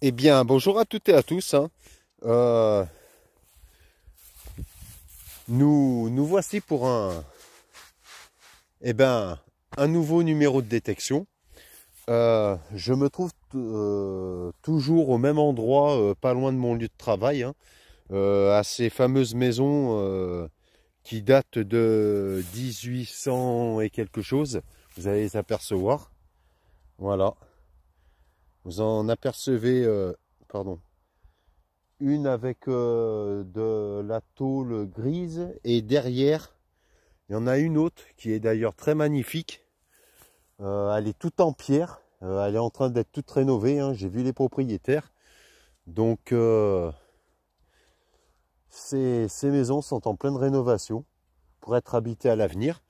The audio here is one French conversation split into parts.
Eh bien, bonjour à toutes et à tous, hein. Euh, nous voici pour un nouveau numéro de détection. Je me trouve toujours au même endroit, pas loin de mon lieu de travail, hein, à ces fameuses maisons qui datent de 1800 et quelque chose. Vous allez les apercevoir. Voilà. Vous en apercevez, pardon. Une avec de la tôle grise et derrière il y en a une autre qui est d'ailleurs très magnifique. Elle est toute en pierre, elle est en train d'être toute rénovée, hein. J'ai vu les propriétaires, donc ces maisons sont en pleine rénovation pour être habitées à l'avenir.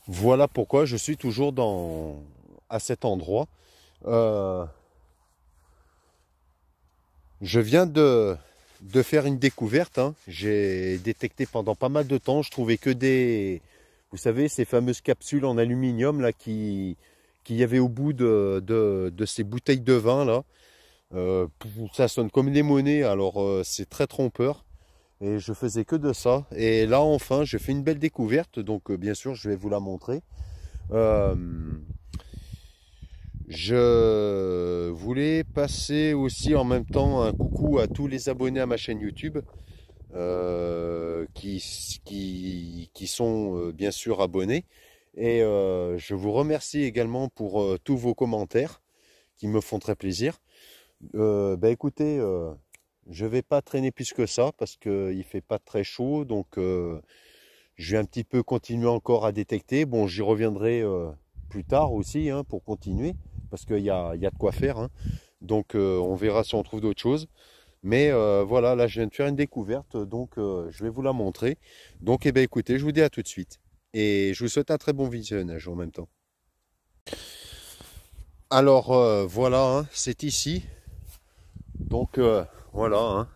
Voilà pourquoi je suis toujours à cet endroit. Je viens de faire une découverte, hein. J'ai détecté pendant pas mal de temps, je trouvais que vous savez, ces fameuses capsules en aluminium là qu'il y avait au bout de ces bouteilles de vin là. Ça sonne comme des monnaies, alors c'est très trompeur. Et je faisais que de ça. Et là enfin, je fais une belle découverte, donc bien sûr, je vais vous la montrer. Euh, Je voulais passer aussi en même temps un coucou à tous les abonnés à ma chaîne YouTube qui sont bien sûr abonnés. Et je vous remercie également pour tous vos commentaires qui me font très plaisir. Écoutez, je vais pas traîner plus que ça parce qu'il fait pas très chaud. Donc je vais un petit peu continuer encore à détecter. Bon, j'y reviendrai plus tard aussi, hein, pour continuer parce qu'il y a de quoi faire, hein. Donc on verra si on trouve d'autres choses. Mais voilà, là je viens de faire une découverte, donc je vais vous la montrer. Donc écoutez, je vous dis à tout de suite. Et je vous souhaite un très bon visionnage en même temps. Alors voilà, hein, c'est ici. Donc voilà, hein,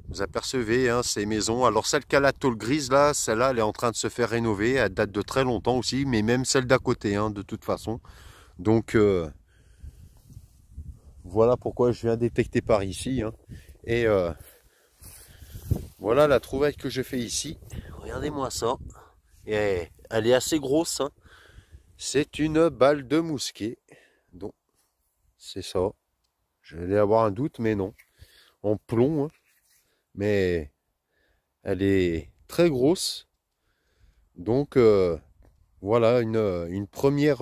vous apercevez, hein, ces maisons. Alors celle qui a la tôle grise là, celle-là elle est en train de se faire rénover. Elle date de très longtemps aussi, mais même celle d'à côté, hein, de toute façon. Donc voilà pourquoi je viens détecter par ici, hein. Et voilà la trouvaille que je fais ici. Regardez-moi ça. Et elle est assez grosse, hein. C'est une balle de mousquet. Donc c'est ça. Je vais avoir un doute, mais non. En plomb, hein. Mais elle est très grosse. Donc voilà une première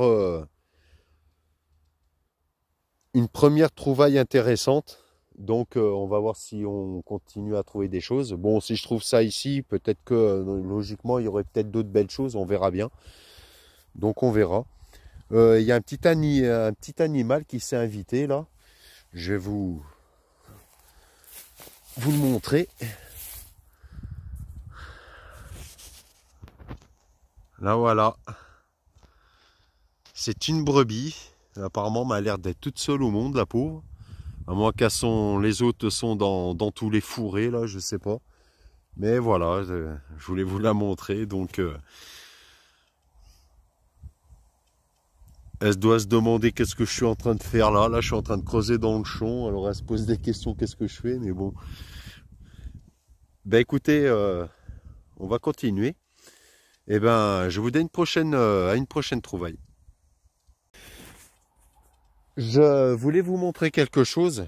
trouvaille intéressante. Donc on va voir si on continue à trouver des choses. Bon, si je trouve ça ici, peut-être que logiquement il y aurait peut-être d'autres belles choses, on verra bien. Donc on verra. Il y a un petit animal qui s'est invité là. Je vais vous le montrer. Là voilà. C'est une brebis. Apparemment, elle a l'air d'être toute seule au monde, la pauvre. À moins les autres sont dans tous les fourrés, là, je sais pas. Mais voilà, je voulais vous la montrer. Donc, elle doit se demander qu'est-ce que je suis en train de faire là. Là, je suis en train de creuser dans le champ. Alors, elle se pose des questions, qu'est-ce que je fais. Mais bon. Ben écoutez, on va continuer. Et ben, je vous dis à une prochaine trouvaille. Je voulais vous montrer quelque chose.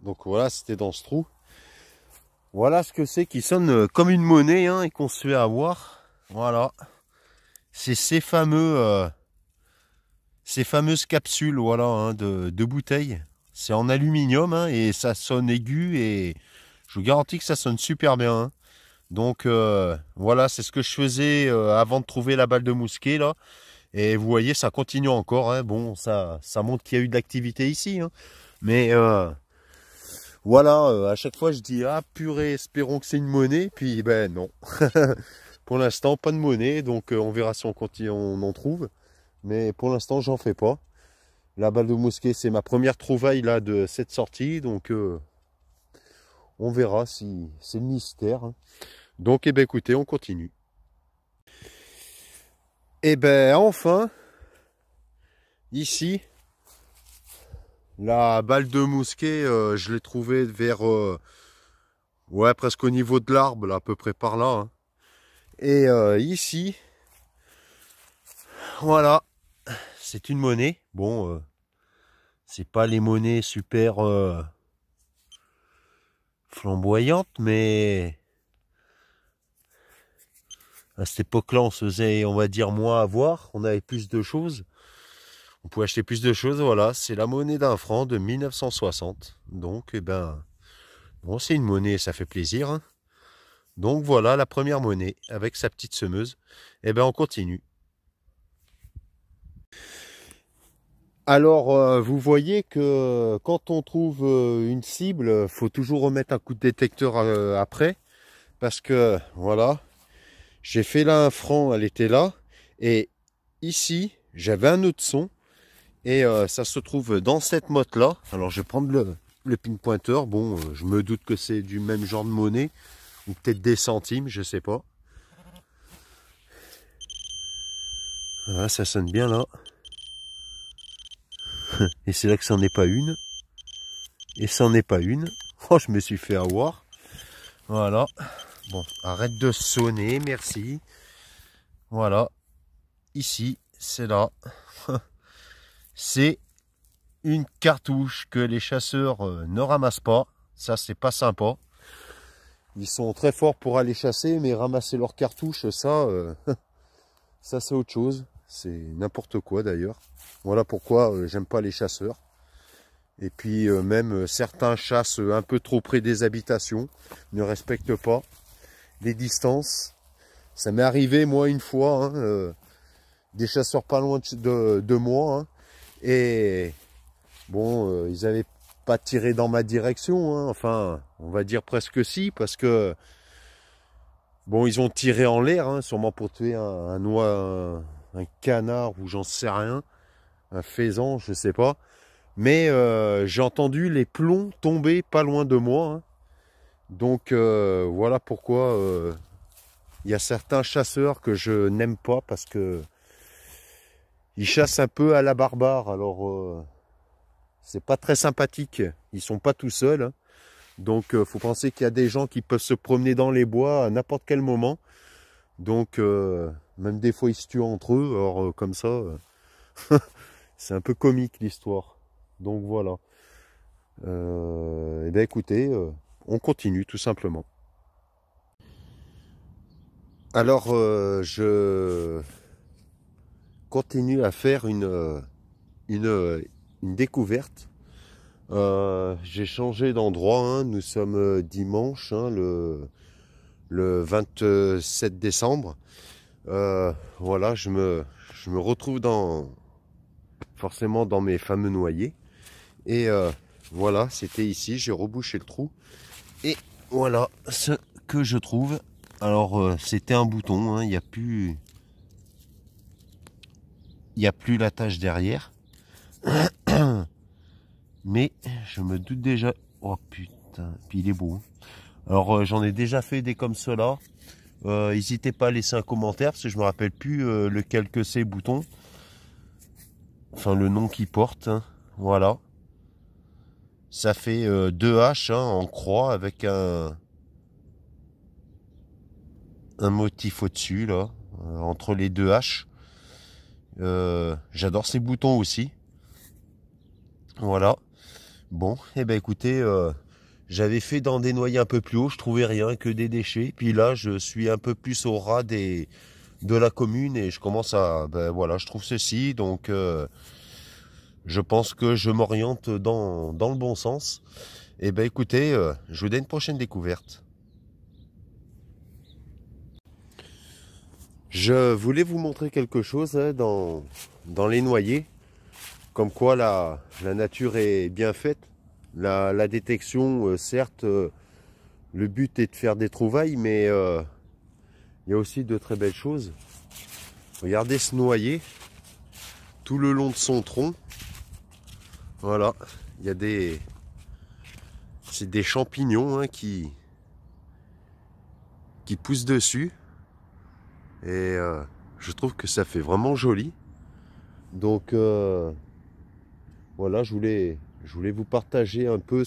Donc voilà, c'était dans ce trou. Voilà ce que c'est qui sonne comme une monnaie, hein, et qu'on se fait avoir. Voilà. C'est ces fameuses capsules, voilà, hein, de bouteilles. C'est en aluminium, hein, et ça sonne aigu et je vous garantis que ça sonne super bien, hein. Donc voilà, c'est ce que je faisais avant de trouver la balle de mousquet là. Et vous voyez, ça continue encore, hein. Bon, ça montre qu'il y a eu de l'activité ici, hein. Mais voilà, à chaque fois je dis ah purée, espérons que c'est une monnaie. Puis ben non. Pour l'instant, pas de monnaie, donc on verra si on continue, on en trouve. Mais pour l'instant, j'en fais pas. La balle de mousquet, c'est ma première trouvaille là de cette sortie, donc on verra si c'est le mystère, hein. Donc écoutez, on continue. Et ben enfin, ici, la balle de mousquet, je l'ai trouvée vers, ouais, presque au niveau de l'arbre, là, à peu près par là, hein. Et ici, voilà, c'est une monnaie. Bon, c'est pas les monnaies super flamboyantes, mais à cette époque-là, on se faisait, on va dire, moins avoir. On avait plus de choses. On pouvait acheter plus de choses. Voilà, c'est la monnaie d'un franc de 1960. Donc, eh ben, bon, c'est une monnaie, ça fait plaisir, hein. Donc voilà la première monnaie avec sa petite semeuse. Eh ben, on continue. Alors, vous voyez que quand on trouve une cible, faut toujours remettre un coup de détecteur après. Parce que, voilà, j'ai fait là un franc, elle était là. Et ici, j'avais un autre son. Et ça se trouve dans cette motte-là. Alors, je vais prendre le pinpointer. Bon, je me doute que c'est du même genre de monnaie. Ou peut-être des centimes, je sais pas. Voilà, ça sonne bien là. Et c'est là que c'en est pas une. Et c'en est pas une. Oh, je me suis fait avoir. Voilà. Bon, arrête de sonner, merci. Voilà. Ici, c'est là. C'est une cartouche que les chasseurs ne ramassent pas. Ça, c'est pas sympa. Ils sont très forts pour aller chasser, mais ramasser leurs cartouches, ça, ça c'est autre chose. C'est n'importe quoi d'ailleurs. Voilà pourquoi j'aime pas les chasseurs. Et puis même certains chassent un peu trop près des habitations, ne respectent pas les distances. Ça m'est arrivé moi une fois, hein, des chasseurs pas loin de moi, hein, et bon, ils avaient pas tiré dans ma direction, hein, enfin on va dire presque si, parce que bon, ils ont tiré en l'air, hein, sûrement pour tuer un canard ou j'en sais rien, un faisan, je sais pas. Mais j'ai entendu les plombs tomber pas loin de moi, hein. Donc voilà pourquoi il y a certains chasseurs que je n'aime pas parce que ils chassent un peu à la barbare. Alors c'est pas très sympathique. Ils sont pas tout seuls, hein. Donc faut penser qu'il y a des gens qui peuvent se promener dans les bois à n'importe quel moment. Donc même des fois ils se tuent entre eux. Alors comme ça, c'est un peu comique l'histoire. Donc voilà. Et bien écoutez, on continue tout simplement. Alors je continue à faire une découverte. J'ai changé d'endroit, hein. Nous sommes dimanche, hein, le 27 décembre. Voilà, je me retrouve forcément dans mes fameux noyers. Et voilà, c'était ici, j'ai rebouché le trou. Et voilà ce que je trouve. Alors c'était un bouton, hein, il y a plus la tâche derrière. Mais je me doute déjà. Oh putain, puis il est beau, hein. Alors j'en ai déjà fait des comme cela. N'hésitez pas à laisser un commentaire parce que je me rappelle plus lequel que c'est bouton. Enfin le nom qu'il porte, hein. Voilà. Ça fait deux haches, hein, en croix avec un motif au-dessus là, entre les deux haches. J'adore ces boutons aussi. Voilà. Bon, et ben écoutez, j'avais fait dans des noyers un peu plus haut, je trouvais rien que des déchets. Puis là, je suis un peu plus au ras de la commune et je commence à, ben voilà, je trouve ceci. Donc, je pense que je m'oriente dans le bon sens. Et ben écoutez, je vous donne une prochaine découverte. Je voulais vous montrer quelque chose, hein, dans les noyers. Comme quoi la nature est bien faite. La détection, certes, le but est de faire des trouvailles, mais il y a aussi de très belles choses. Regardez ce noyer, tout le long de son tronc. Voilà, il y a c'est des champignons, hein, qui poussent dessus. Et je trouve que ça fait vraiment joli. Donc voilà, je voulais vous partager un peu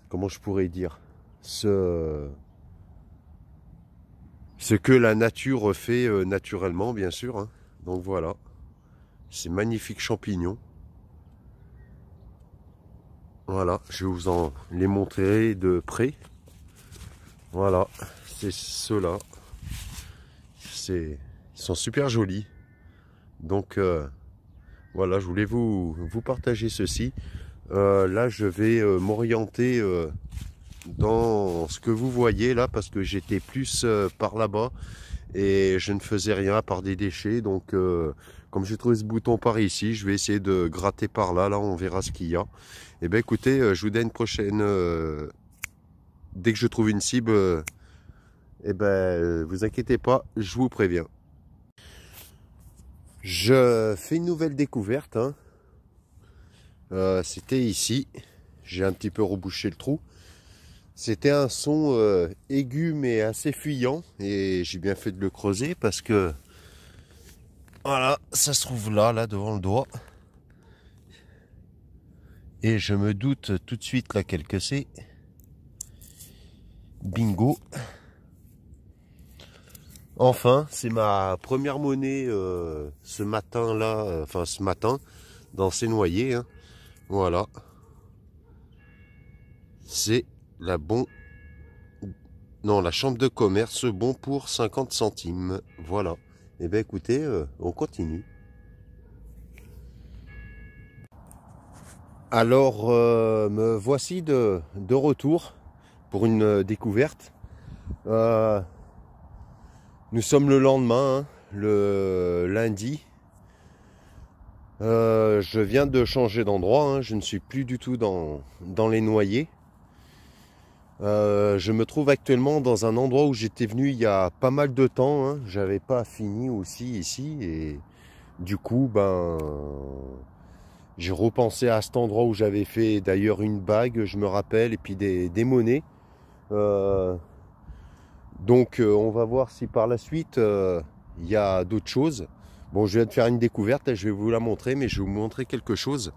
comment je pourrais dire, ce que la nature fait naturellement, bien sûr, hein. Donc voilà, ces magnifiques champignons. Voilà, je vais vous en les montrer de près. Voilà, c'est ceux-là. Ils sont super jolis. Donc voilà, je voulais vous partager ceci. Là, je vais m'orienter dans ce que vous voyez là, parce que j'étais plus par là-bas et je ne faisais rien à part des déchets. Donc comme j'ai trouvé ce bouton par ici, je vais essayer de gratter par là. Là, on verra ce qu'il y a. Et bien écoutez, je vous donne une prochaine... dès que je trouve une cible, et ben vous inquiétez pas, je vous préviens. Je fais une nouvelle découverte, hein. C'était ici. J'ai un petit peu rebouché le trou. C'était un son aigu mais assez fuyant. Et j'ai bien fait de le creuser parce que... Voilà, ça se trouve là devant le doigt. Et je me doute tout de suite laquelle que c'est. Bingo. Enfin, c'est ma première monnaie ce matin-là, enfin ce matin, dans ces noyers, hein. Voilà. C'est la la chambre de commerce bon pour 50 centimes. Voilà. Et bien écoutez, on continue. Alors, me voici de retour pour une découverte. Nous sommes le lendemain, hein, le lundi. Je viens de changer d'endroit, hein, je ne suis plus du tout dans les noyers. Je me trouve actuellement dans un endroit où j'étais venu il y a pas mal de temps, hein. J'avais pas fini aussi ici et du coup j'ai repensé à cet endroit où j'avais fait d'ailleurs une bague, je me rappelle, et puis des monnaies. Donc on va voir si par la suite il y a d'autres choses. Bon, je viens de faire une découverte, je vais vous la montrer, mais je vais vous montrer quelque chose.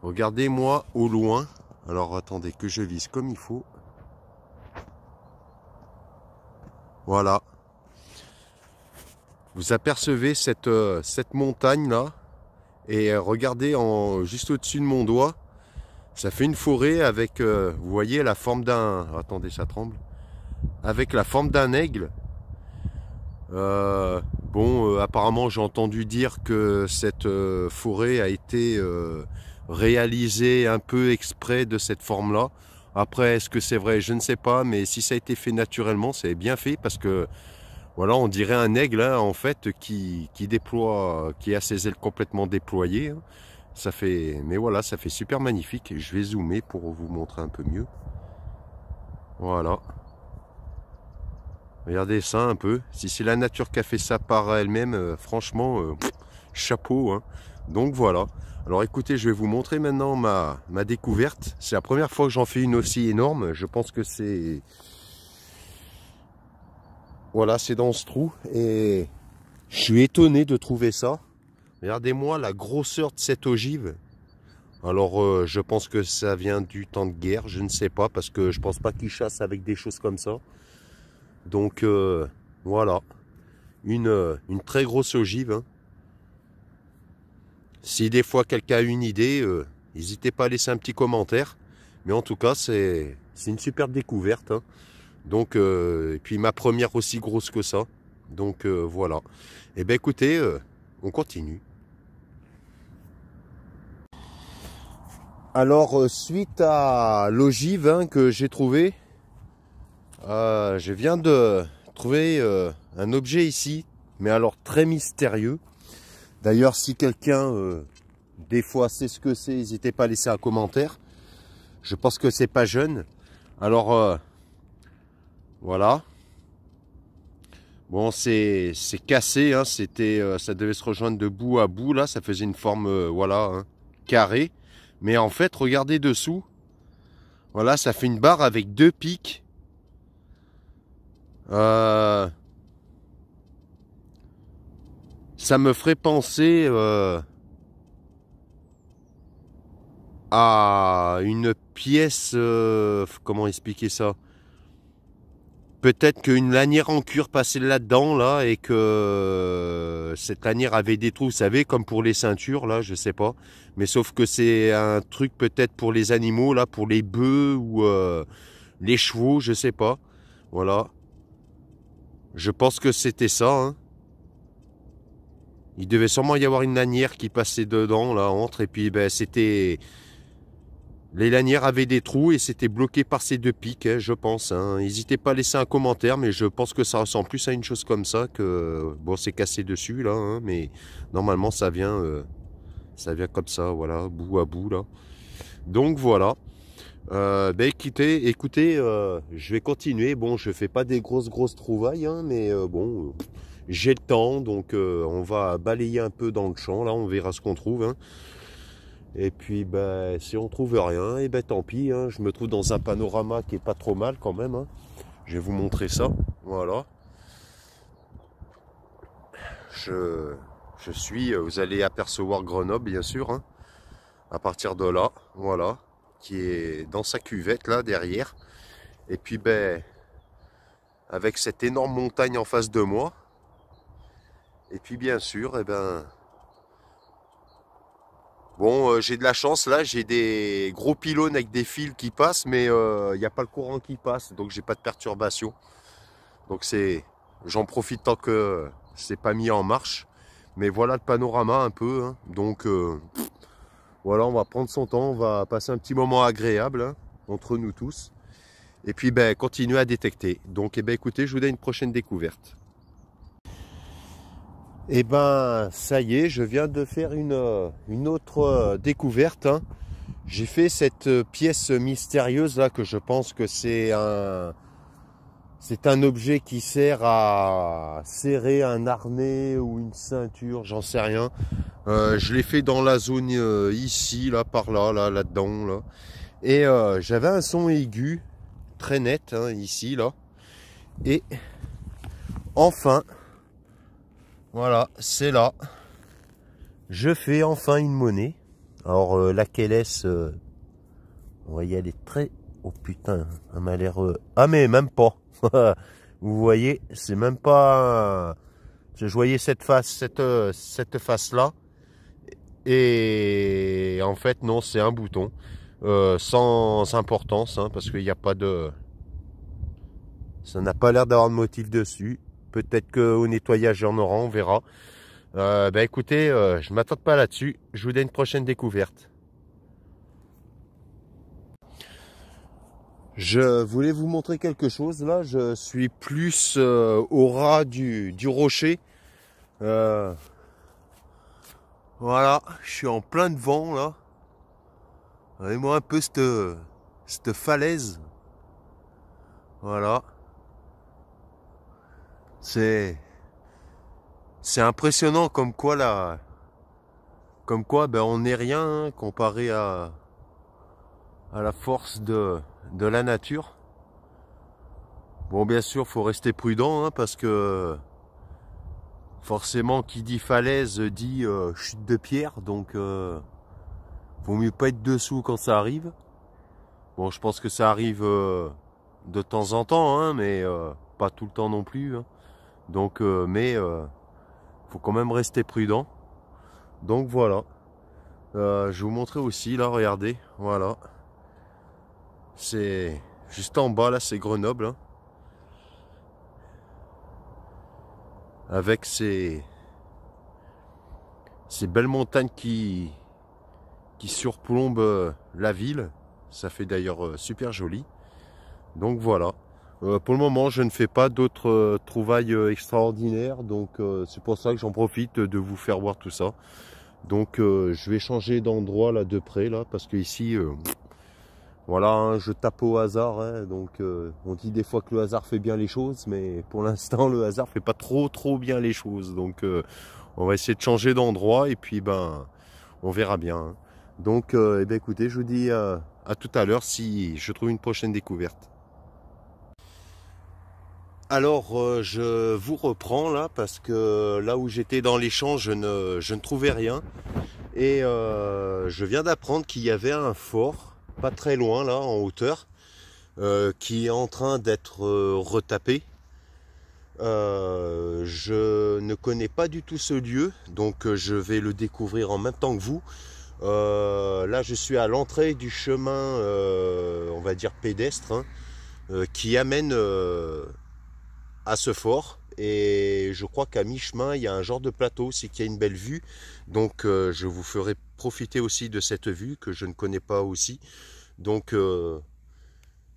Regardez-moi au loin. Alors attendez que je vise comme il faut. Voilà. Vous apercevez cette montagne là. Et regardez juste au-dessus de mon doigt. Ça fait une forêt avec, vous voyez, la forme d'un... Attendez, ça tremble. Avec la forme d'un aigle. Apparemment, j'ai entendu dire que cette forêt a été réalisée un peu exprès de cette forme-là. Après, est-ce que c'est vrai? Je ne sais pas, mais si ça a été fait naturellement, c'est bien fait parce que, voilà, on dirait un aigle, hein, en fait, qui déploie, qui a ses ailes complètement déployées, hein. Ça fait, mais voilà, ça fait super magnifique. Je vais zoomer pour vous montrer un peu mieux. Voilà. Regardez ça un peu. Si c'est la nature qui a fait ça par elle-même, franchement, chapeau, hein. Donc voilà. Alors écoutez, je vais vous montrer maintenant ma découverte. C'est la première fois que j'en fais une aussi énorme. Je pense que c'est... Voilà, c'est dans ce trou. Et je suis étonné de trouver ça. Regardez-moi la grosseur de cette ogive. Alors je pense que ça vient du temps de guerre. Je ne sais pas parce que je pense pas qu'ils chassent avec des choses comme ça. Donc voilà, une très grosse ogive, hein. Si des fois quelqu'un a une idée, n'hésitez pas à laisser un petit commentaire. Mais en tout cas, c'est une superbe découverte, hein. Donc, et puis ma première aussi grosse que ça. Donc voilà. Et bien écoutez, on continue. Alors, suite à l'ogive, hein, que j'ai trouvé, je viens de trouver un objet ici, mais alors très mystérieux. D'ailleurs, si quelqu'un, des fois, sait ce que c'est, n'hésitez pas à laisser un commentaire. Je pense que c'est pas jeune. Alors, voilà. Bon, c'est cassé, hein, ça devait se rejoindre de bout à bout, là. Ça faisait une forme, voilà, hein, carrée. Mais en fait, regardez dessous. Voilà, ça fait une barre avec deux pics. Ça me ferait penser à une pièce, comment expliquer ça? Peut-être qu'une lanière en cuir passait là-dedans, là, et que cette lanière avait des trous, vous savez, comme pour les ceintures, là, je sais pas. Mais sauf que c'est un truc peut-être pour les animaux, là, pour les bœufs ou les chevaux, je sais pas. Voilà. Je pense que c'était ça, hein. Il devait sûrement y avoir une lanière qui passait dedans, là, entre, et puis, ben, c'était... Les lanières avaient des trous et c'était bloqué par ces deux pics, hein, je pense. Hein. N'hésitez pas à laisser un commentaire, mais je pense que ça ressemble plus à une chose comme ça que... Bon, c'est cassé dessus, là, hein, mais normalement, ça vient comme ça, voilà, bout à bout, là. Donc, voilà. Ben, écoutez, je vais continuer. Bon, je fais pas des grosses trouvailles, hein, mais bon, j'ai le temps, donc on va balayer un peu dans le champ, là, on verra ce qu'on trouve, hein. Et puis, ben, si on trouve rien, et ben tant pis, hein, je me trouve dans un panorama qui est pas trop mal quand même, hein. Je vais vous montrer ça, voilà. Je suis, vous allez apercevoir Grenoble, bien sûr, hein, à partir de là, voilà, qui est dans sa cuvette, là, derrière. Et puis, ben, avec cette énorme montagne en face de moi. Et puis, bien sûr, eh ben... Bon, j'ai de la chance là, j'ai des gros pylônes avec des fils qui passent, mais il n'y a pas le courant qui passe, donc j'ai pas de perturbation. Donc j'en profite tant que c'est pas mis en marche. Mais voilà le panorama un peu, hein. Donc voilà, on va prendre son temps, on va passer un petit moment agréable, hein, entre nous tous. Et puis ben continuer à détecter. Donc eh ben écoutez, je vous donne une prochaine découverte. Et ben ça y est, je viens de faire une autre découverte, hein. J'ai fait cette pièce mystérieuse là que je pense que c'est un objet qui sert à serrer un harnais ou une ceinture, j'en sais rien. Je l'ai fait dans la zone ici, là, par là, là-dedans, là. Et j'avais un son aigu très net, hein, ici, là. Et enfin, voilà, c'est là. Je fais enfin une monnaie. Alors, laquelle est-ce vous voyez, elle est très... Oh putain, elle m'a l'air... Ah mais même pas. Vous voyez, c'est même pas... Je voyais cette face là. Et en fait, non, c'est un bouton. Sans importance, hein, parce qu'il n'y a pas de... Ça n'a pas l'air d'avoir de motif dessus. Peut-être qu'au nettoyage, il y en aura, on verra. Bah écoutez, je ne m'attarde pas là-dessus. Je vous donne une prochaine découverte. Je voulais vous montrer quelque chose là, je suis plus au ras du rocher. Voilà, je suis en plein devant là. Regardez-moi un peu cette falaise. Voilà. C'est impressionnant comme quoi là. Comme quoi ben, on n'est rien, hein, comparé à la force de la nature. Bon, bien sûr, faut rester prudent, hein, parce que forcément, qui dit falaise dit chute de pierre, donc vaut mieux pas être dessous quand ça arrive. Bon, je pense que ça arrive de temps en temps, hein, mais pas tout le temps non plus, hein. Donc, faut quand même rester prudent. Donc voilà. Je vais vous montrer aussi, là, regardez, voilà. C'est juste en bas, là, c'est Grenoble, hein. Avec ces belles montagnes qui surplombent la ville. Ça fait d'ailleurs super joli. Donc voilà. Pour le moment, je ne fais pas d'autres trouvailles extraordinaires. Donc c'est pour ça que j'en profite de vous faire voir tout ça. Donc je vais changer d'endroit là de près là, parce que ici voilà, hein, je tape au hasard, hein. Donc on dit des fois que le hasard fait bien les choses, mais pour l'instant le hasard fait pas trop bien les choses. Donc on va essayer de changer d'endroit et puis ben on verra bien, hein. Donc eh ben, écoutez, je vous dis à tout à l'heure si je trouve une prochaine découverte. Alors, je vous reprends là parce que là où j'étais dans les champs, je ne trouvais rien. Et je viens d'apprendre qu'il y avait un fort, pas très loin là, en hauteur, qui est en train d'être retapé. Je ne connais pas du tout ce lieu, donc je vais le découvrir en même temps que vous. Là, je suis à l'entrée du chemin, on va dire pédestre, hein, qui amène à ce fort. Et je crois qu'à mi-chemin, il y a un genre de plateau, c'est qu'il y a une belle vue. Donc je vous ferai profiter aussi de cette vue que je ne connais pas aussi. Donc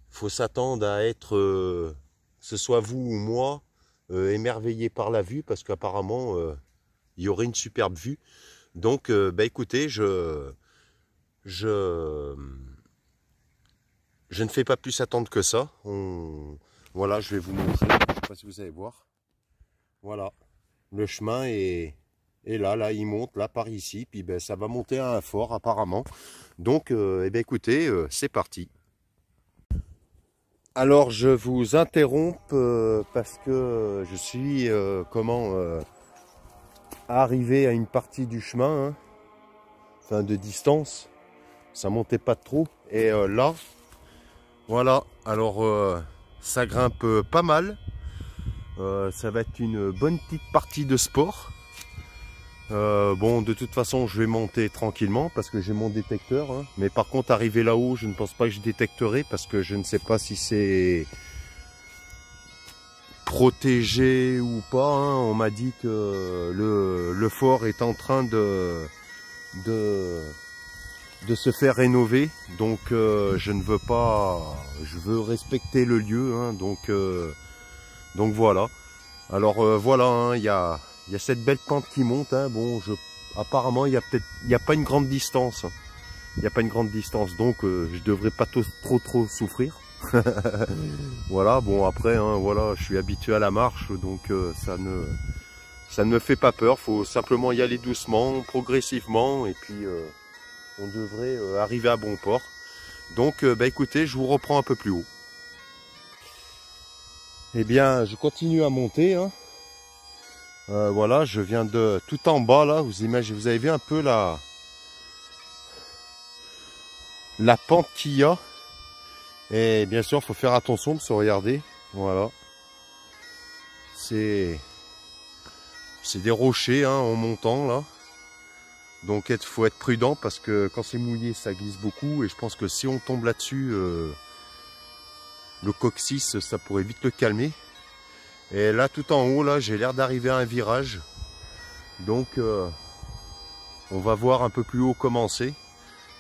faut s'attendre à être, que ce soit vous ou moi, émerveillé par la vue, parce qu'apparemment, il y aurait une superbe vue. Donc bah écoutez, je, je ne fais pas plus attendre que ça. Voilà, je vais vous montrer, je ne sais pas si vous allez voir. Voilà, le chemin est là, il monte là par ici, puis ben, ça va monter à un fort apparemment. Donc, eh ben, écoutez, c'est parti. Alors, je vous interromps parce que je suis arrivé à une partie du chemin, hein, enfin de distance. Ça montait pas trop. Et là, voilà. Alors, ça grimpe pas mal. Ça va être une bonne petite partie de sport. Bon, de toute façon, je vais monter tranquillement parce que j'ai mon détecteur. Hein. Mais par contre, arriver là-haut, je ne pense pas que je détecterai parce que je ne sais pas si c'est protégé ou pas. Hein. On m'a dit que le fort est en train de se faire rénover. Donc, je ne veux pas... Je veux respecter le lieu. Hein. Donc voilà. Alors voilà, hein, il y a cette belle pente qui monte. Hein. Bon, apparemment, il y a pas une grande distance. Il n'y a pas une grande distance, donc je devrais pas trop souffrir. Voilà, bon après, hein, voilà, je suis habitué à la marche, donc ça ne me fait pas peur. Faut simplement y aller doucement, progressivement, et puis on devrait arriver à bon port. Donc, bah écoutez, je vous reprends un peu plus haut. Eh bien, je continue à monter. Hein. Voilà, je viens de tout en bas là. Vous imaginez, vous avez vu un peu la pente qu'il y a. Et bien sûr, il faut faire attention parce que regardez, voilà, c'est des rochers hein, en montant là. Donc il faut être prudent parce que quand c'est mouillé, ça glisse beaucoup. Et je pense que si on tombe là-dessus, le coccyx, ça pourrait vite le calmer. Et là, tout en haut, là, j'ai l'air d'arriver à un virage. Donc, on va voir un peu plus haut comment c'est.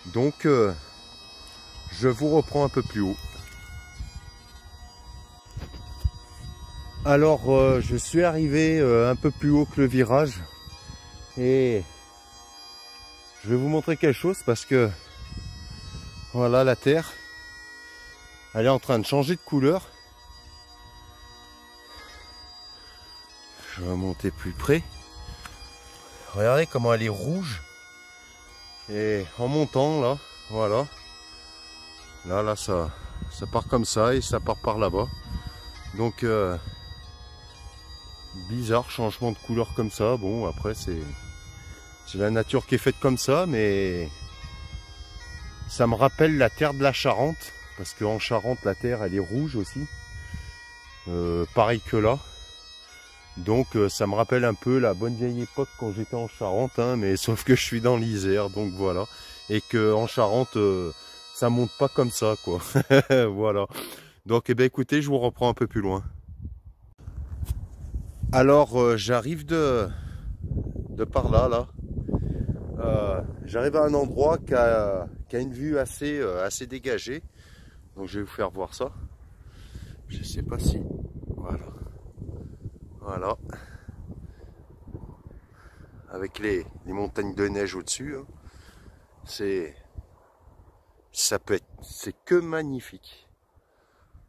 Donc, je vous reprends un peu plus haut. Alors, je suis arrivé un peu plus haut que le virage. Et je vais vous montrer quelque chose parce que, voilà, la terre, elle est en train de changer de couleur. Je vais monter plus près. Regardez comment elle est rouge. Et en montant là, voilà. Là, ça part comme ça et ça part par là-bas. Donc, bizarre, changement de couleur comme ça. Bon, après, c'est la nature qui est faite comme ça, mais ça me rappelle la terre de la Charente. Parce qu'en Charente, la terre, elle est rouge aussi. Pareil que là. Donc ça me rappelle un peu la bonne vieille époque quand j'étais en Charente, hein, mais sauf que je suis dans l'Isère, donc voilà. Et que en Charente, ça monte pas comme ça, quoi. Voilà. Donc eh ben, écoutez, je vous reprends un peu plus loin. Alors j'arrive de par là. J'arrive à un endroit qui a une vue assez dégagée. Donc je vais vous faire voir ça. Je sais pas si... Voilà. Voilà. Avec les montagnes de neige au-dessus. Hein. C'est que magnifique.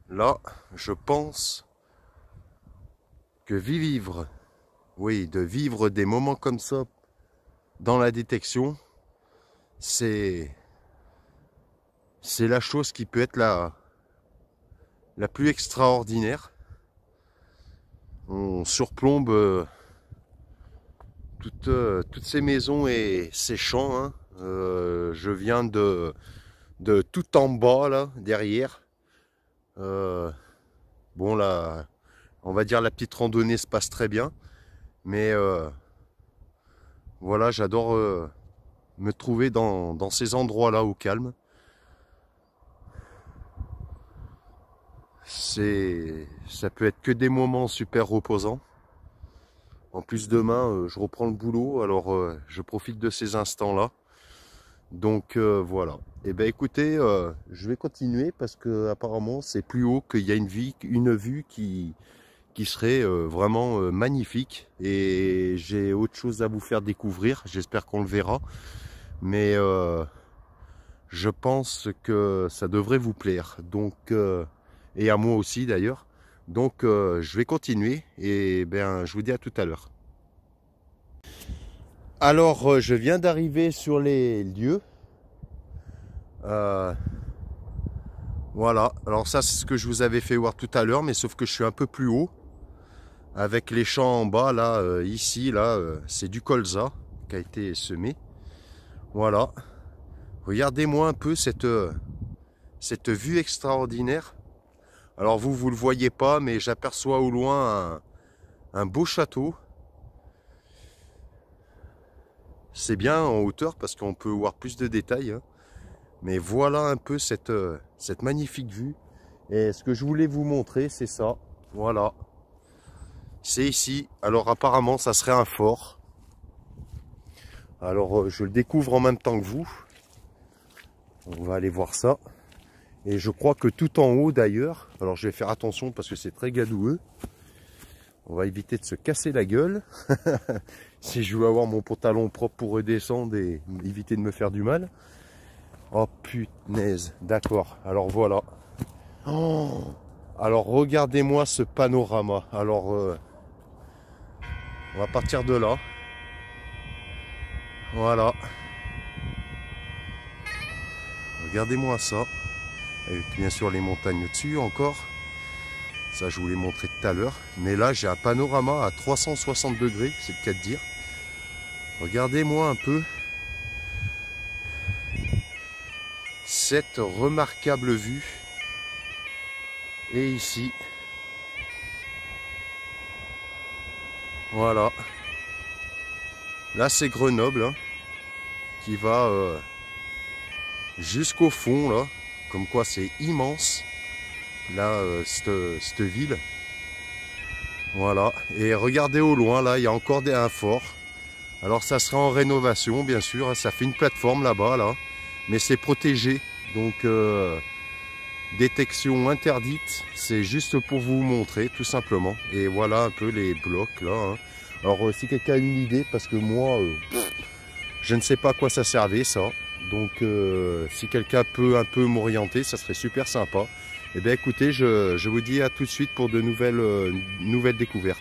Là, je pense que de vivre des moments comme ça dans la détection, c'est la chose qui peut être la plus extraordinaire. on surplombe toutes ces maisons et ces champs, hein. Je viens de tout en bas là, derrière. Bon là, on va dire la petite randonnée se passe très bien. Mais voilà, j'adore me trouver dans ces endroits-là au calme. Ça peut être que des moments super reposants. En plus demain, je reprends le boulot, alors je profite de ces instants-là. Donc voilà. Et ben écoutez, je vais continuer parce que apparemment c'est plus haut, qu'il y a une vue qui serait vraiment magnifique. Et j'ai autre chose à vous faire découvrir. J'espère qu'on le verra. Mais je pense que ça devrait vous plaire. Donc et à moi aussi d'ailleurs. Donc je vais continuer et ben je vous dis à tout à l'heure. Alors je viens d'arriver sur les lieux. Voilà, alors ça c'est ce que je vous avais fait voir tout à l'heure, mais sauf que je suis un peu plus haut. Avec les champs en bas, là, ici, là, c'est du colza qui a été semé. Voilà. Regardez-moi un peu cette vue extraordinaire. Alors vous le voyez pas, mais j'aperçois au loin un beau château. C'est bien en hauteur parce qu'on peut voir plus de détails, hein. Mais voilà un peu cette magnifique vue. Et ce que je voulais vous montrer, c'est ça. Voilà. C'est ici. Alors apparemment, ça serait un fort. Alors je le découvre en même temps que vous. On va aller voir ça. Et je crois que tout en haut d'ailleurs, alors je vais faire attention parce que c'est très gadoueux. On va éviter de se casser la gueule. Si je veux avoir mon pantalon propre pour redescendre et éviter de me faire du mal. Oh punaise, d'accord. Alors voilà. Oh, alors regardez-moi ce panorama. Alors on va partir de là. Voilà. Regardez-moi ça. Avec bien sûr les montagnes au-dessus encore. Ça je vous l'ai montré tout à l'heure. Mais là j'ai un panorama à 360 degrés, c'est le cas de dire. Regardez-moi un peu cette remarquable vue. Et ici. Voilà. Là c'est Grenoble, hein, qui va jusqu'au fond là. Comme quoi c'est immense. Là, cette ville. Voilà. Et regardez au loin, là, il y a encore un fort. Alors ça sera en rénovation, bien sûr. Ça fait une plateforme là-bas, là. Mais c'est protégé. Donc, détection interdite. C'est juste pour vous montrer, tout simplement. Et voilà un peu les blocs, là, hein. Alors, si quelqu'un a une idée, parce que moi, je ne sais pas à quoi ça servait, ça. Donc, si quelqu'un peut un peu m'orienter, ça serait super sympa. Eh bien écoutez, je vous dis à tout de suite pour de nouvelles découvertes.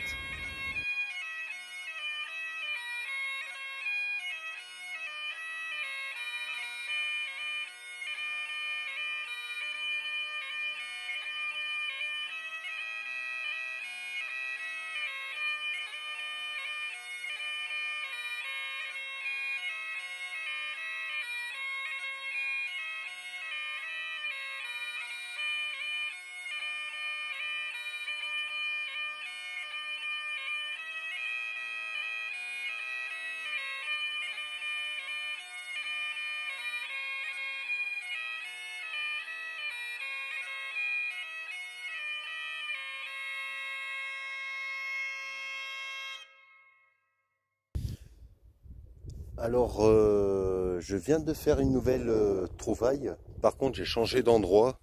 Alors, je viens de faire une nouvelle trouvaille. Par contre, j'ai changé d'endroit.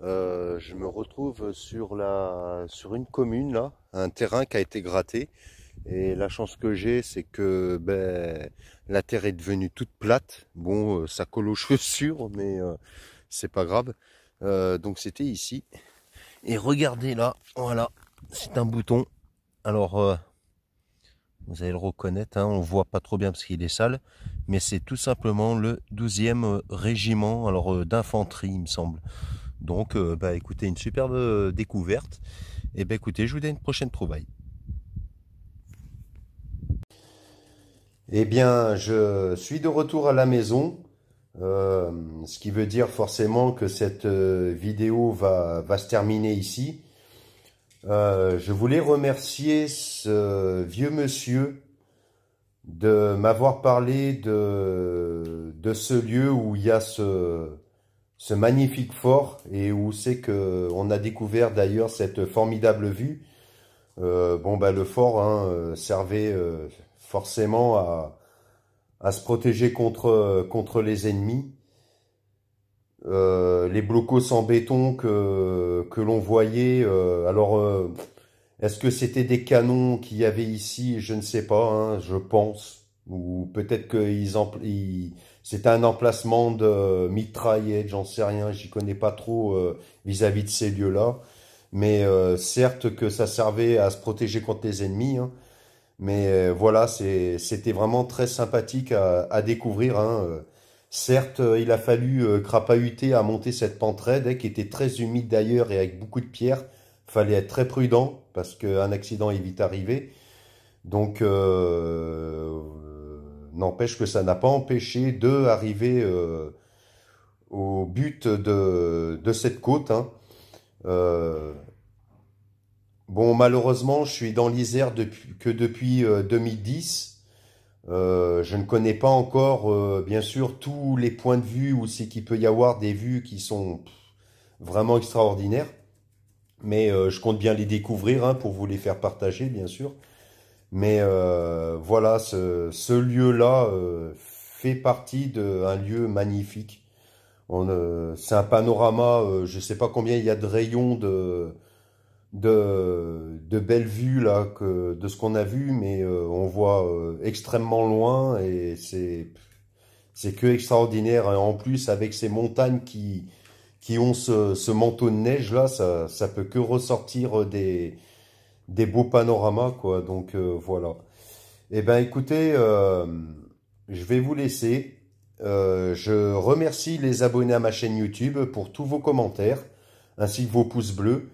Je me retrouve sur une commune, là, un terrain qui a été gratté. Et la chance que j'ai, c'est que la terre est devenue toute plate. Bon, ça colle aux chaussures, mais c'est pas grave. Donc c'était ici. Et regardez là, voilà, c'est un bouton. Alors, vous allez le reconnaître, hein, on ne voit pas trop bien parce qu'il est sale, mais c'est tout simplement le 12e régiment alors d'infanterie, il me semble. Donc, écoutez, une superbe découverte. Et écoutez, je vous dis à une prochaine trouvaille. Eh bien, je suis de retour à la maison, ce qui veut dire forcément que cette vidéo va se terminer ici. Je voulais remercier ce vieux monsieur de m'avoir parlé de ce lieu où il y a ce magnifique fort et où c'est que on a découvert d'ailleurs cette formidable vue. Bon, bah, le fort hein, servait forcément à se protéger contre les ennemis. Les blocos en béton que l'on voyait, est-ce que c'était des canons qu'il y avait ici? Je ne sais pas, hein, je pense. Ou peut-être que c'était un emplacement de mitraillette, j'en sais rien, j'y connais pas trop vis-à-vis de ces lieux-là. Mais certes que ça servait à se protéger contre les ennemis, hein. Mais voilà, c'était vraiment très sympathique à découvrir, hein. Certes, il a fallu crapahuter à monter cette pente raide, hein, qui était très humide d'ailleurs et avec beaucoup de pierres. Fallait être très prudent parce qu'un accident est vite arrivé. Donc, n'empêche que ça n'a pas empêché d'eux arriver au but de cette côte, hein. Euh, bon, malheureusement, je suis dans l'Isère depuis 2010. Je ne connais pas encore, bien sûr, tous les points de vue où c'est qu'il peut y avoir des vues qui sont vraiment extraordinaires. Mais je compte bien les découvrir hein, pour vous les faire partager, bien sûr. Mais voilà, ce lieu-là fait partie d'un lieu magnifique. C'est un panorama, je ne sais pas combien il y a de rayons de belles vues là, de ce qu'on a vu, mais on voit extrêmement loin et c'est que extraordinaire. Et en plus, avec ces montagnes qui ont ce manteau de neige là, ça peut que ressortir des beaux panoramas, quoi. Donc voilà. Eh ben écoutez, je vais vous laisser. Je remercie les abonnés à ma chaîne YouTube pour tous vos commentaires, ainsi que vos pouces bleus.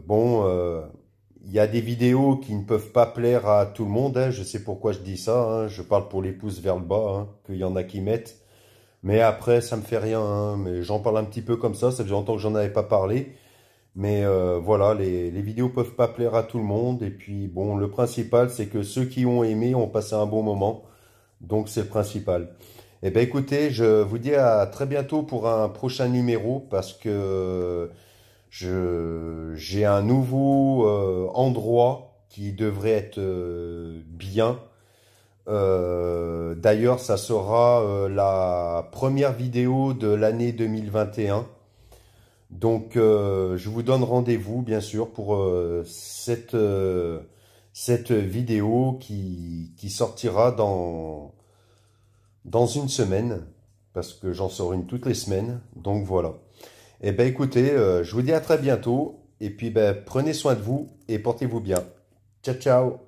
Bon, il y a des vidéos qui ne peuvent pas plaire à tout le monde, hein. Je sais pourquoi je dis ça, hein. Je parle pour les pouces vers le bas, hein, qu'il y en a qui mettent. Mais après, ça me fait rien, hein. Mais j'en parle un petit peu comme ça fait longtemps que j'en avais pas parlé. Mais voilà, les vidéos peuvent pas plaire à tout le monde. Et puis bon, le principal, c'est que ceux qui ont aimé ont passé un bon moment. Donc c'est le principal. Eh ben écoutez, je vous dis à très bientôt pour un prochain numéro parce que j'ai un nouveau endroit qui devrait être bien. D'ailleurs, ça sera la première vidéo de l'année 2021. Donc, je vous donne rendez-vous, bien sûr, pour cette vidéo qui sortira dans une semaine, parce que j'en sors une toutes les semaines. Donc, voilà. Eh ben, écoutez, je vous dis à très bientôt. Et puis, ben, prenez soin de vous et portez-vous bien. Ciao, ciao!